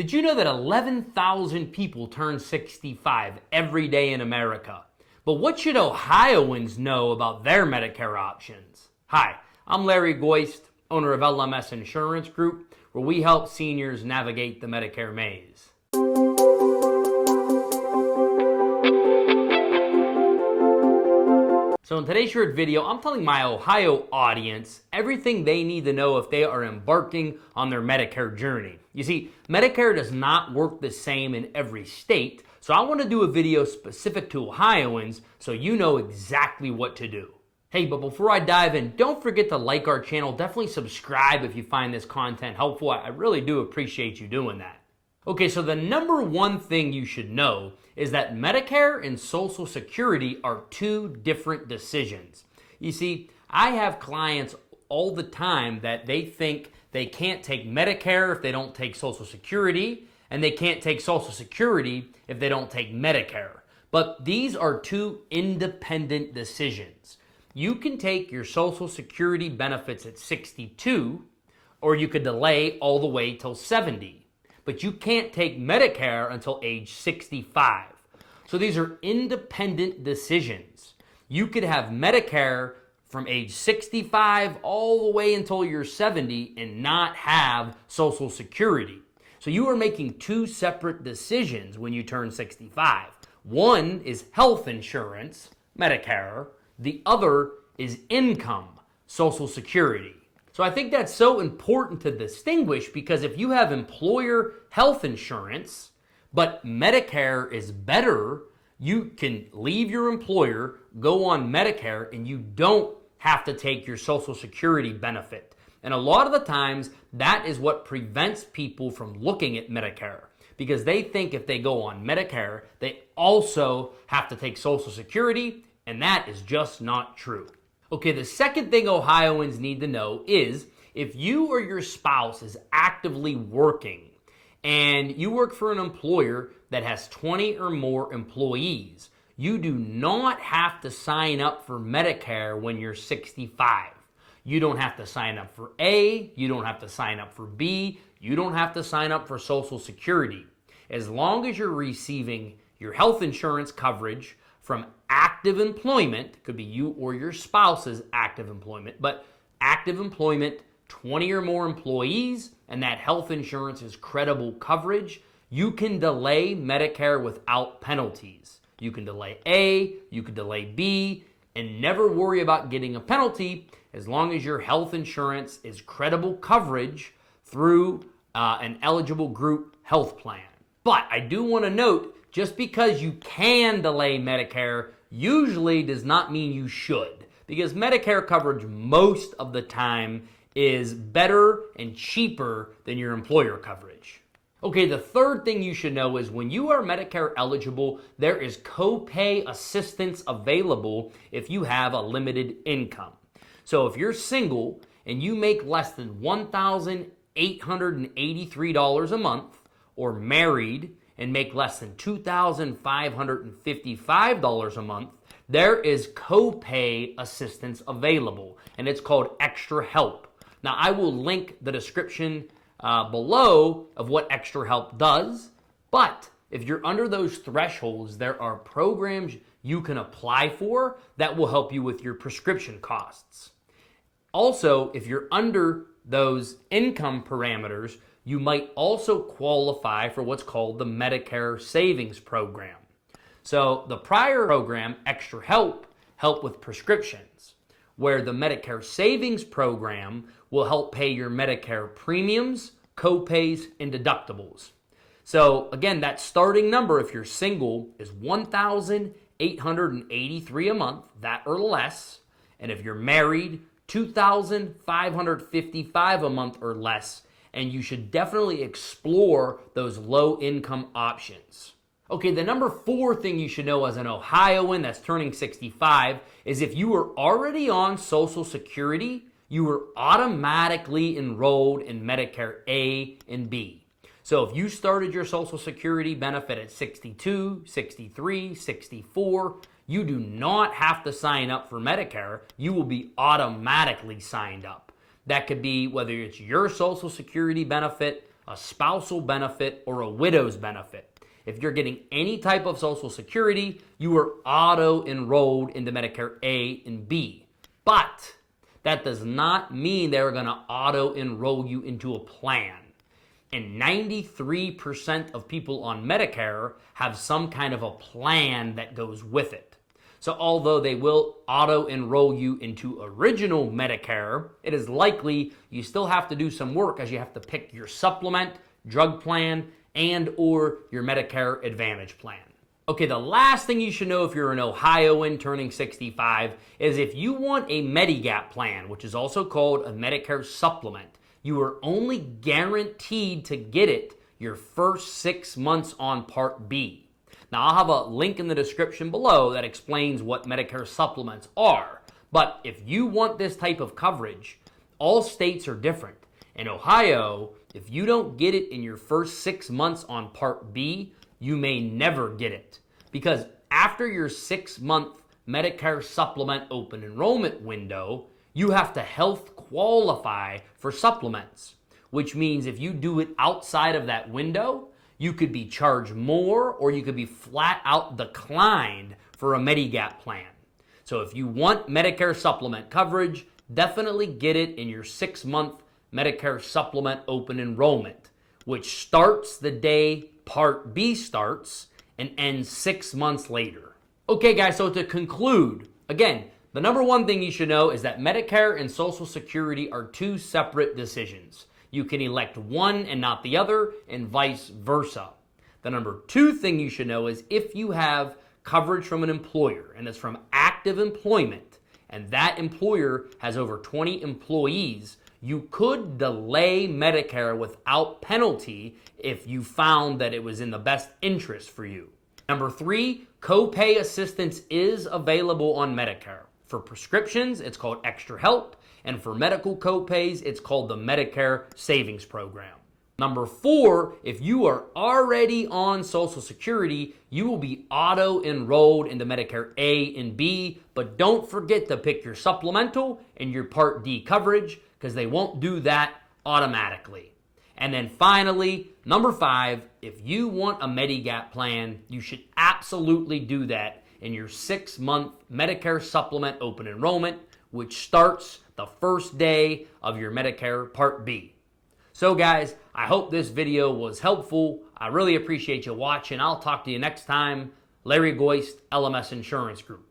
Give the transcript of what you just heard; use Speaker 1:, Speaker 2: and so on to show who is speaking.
Speaker 1: Did you know that 11,000 people turn 65 every day in America? But what should Ohioans know about their Medicare options? Hi, I'm Larry Goist, owner of LMS Insurance Group, where we help seniors navigate the Medicare maze. So in today's short video, I'm telling my Ohio audience everything they need to know if they are embarking on their Medicare journey. You see, Medicare does not work the same in every state, so I want to do a video specific to Ohioans so you know exactly what to do. Hey, but before I dive in, don't forget to like our channel. Definitely subscribe if you find this content helpful. I really do appreciate you doing that. Okay, so the number one thing you should know is that Medicare and Social Security are two different decisions. You see, I have clients all the time that they think they can't take Medicare if they don't take Social Security, and they can't take Social Security if they don't take Medicare. But these are two independent decisions. You can take your Social Security benefits at 62, or you could delay all the way till 70. But you can't take Medicare until age 65. So these are independent decisions. You could have Medicare from age 65 all the way until you're 70 and not have Social Security. So you are making two separate decisions when you turn 65. One is health insurance, Medicare. The other is income, Social Security. So I think that's so important to distinguish, because if you have employer health insurance, but Medicare is better, you can leave your employer, go on Medicare, and you don't have to take your Social Security benefit. And a lot of the times, that is what prevents people from looking at Medicare, because they think if they go on Medicare, they also have to take Social Security, and that is just not true. Okay, the second thing Ohioans need to know is if you or your spouse is actively working and you work for an employer that has 20 or more employees, you do not have to sign up for Medicare when you're 65. You don't have to sign up for A, you don't have to sign up for B, you don't have to sign up for Social Security. As long as you're receiving your health insurance coverage from active employment, could be you or your spouse's active employment, but active employment, 20 or more employees, and that health insurance is credible coverage, you can delay Medicare without penalties. You can delay A, you can delay B, and never worry about getting a penalty as long as your health insurance is credible coverage through an eligible group health plan. But I do want to note, just because you can delay Medicare usually does not mean you should, because Medicare coverage most of the time is better and cheaper than your employer coverage. Okay, the third thing you should know is when you are Medicare eligible, there is Copay Assistance available if you have a limited income. So if you're single and you make less than $1,883 a month, or married and make less than $2,555 a month, there is Copay Assistance available, and it's called Extra Help. Now, I will link the description below of what Extra Help does, but if you're under those thresholds, there are programs you can apply for that will help you with your prescription costs. Also, if you're under those income parameters, you might also qualify for what's called the Medicare Savings Program. So the prior program, Extra Help, helped with prescriptions, where the Medicare Savings Program will help pay your Medicare premiums, copays, and deductibles. So again, that starting number, if you're single, is $1,883 a month, that or less. And if you're married, $2,555 a month or less. And you should definitely explore those low-income options. Okay, the number 4 thing you should know as an Ohioan that's turning 65 is if you were already on Social Security, you were automatically enrolled in Medicare A and B. So if you started your Social Security benefit at 62, 63, 64, you do not have to sign up for Medicare. You will be automatically signed up. That could be whether it's your Social Security benefit, a spousal benefit, or a widow's benefit. If you're getting any type of Social Security, you are auto-enrolled into Medicare A and B. But that does not mean they're going to auto-enroll you into a plan. And 93% of people on Medicare have some kind of a plan that goes with it. So although they will auto-enroll you into original Medicare, it is likely you still have to do some work as you have to pick your supplement, drug plan, and or your Medicare Advantage plan. Okay, the last thing you should know if you're an Ohioan turning 65 is if you want a Medigap plan, which is also called a Medicare supplement, you are only guaranteed to get it your first 6 months on Part B. Now, I'll have a link in the description below that explains what Medicare supplements are. But if you want this type of coverage, all states are different. In Ohio, if you don't get it in your first 6 months on Part B, you may never get it. Because after your 6-month Medicare supplement open enrollment window, you have to health qualify for supplements, which means if you do it outside of that window, you could be charged more or you could be flat out declined for a Medigap plan. So if you want Medicare supplement coverage, definitely get it in your 6-month Medicare supplement open enrollment, which starts the day Part B starts and ends 6 months later. Okay guys, so to conclude, again, the number one thing you should know is that Medicare and Social Security are two separate decisions. You can elect one and not the other, and vice versa. The number two thing you should know is if you have coverage from an employer, and it's from active employment, and that employer has over 20 employees, you could delay Medicare without penalty if you found that it was in the best interest for you. Number three, Copay Assistance is available on Medicare. For prescriptions, it's called Extra Help, and for medical copays, it's called the Medicare Savings Program. Number four, if you are already on Social Security, you will be auto-enrolled into Medicare A and B, but don't forget to pick your supplemental and your Part D coverage because they won't do that automatically. And then finally, number five, if you want a Medigap plan, you should absolutely do that in your 6-month Medicare supplement open enrollment, which starts the first day of your Medicare Part B. So guys, I hope this video was helpful. I really appreciate you watching. I'll talk to you next time. Larry Goist, LMS Insurance Group.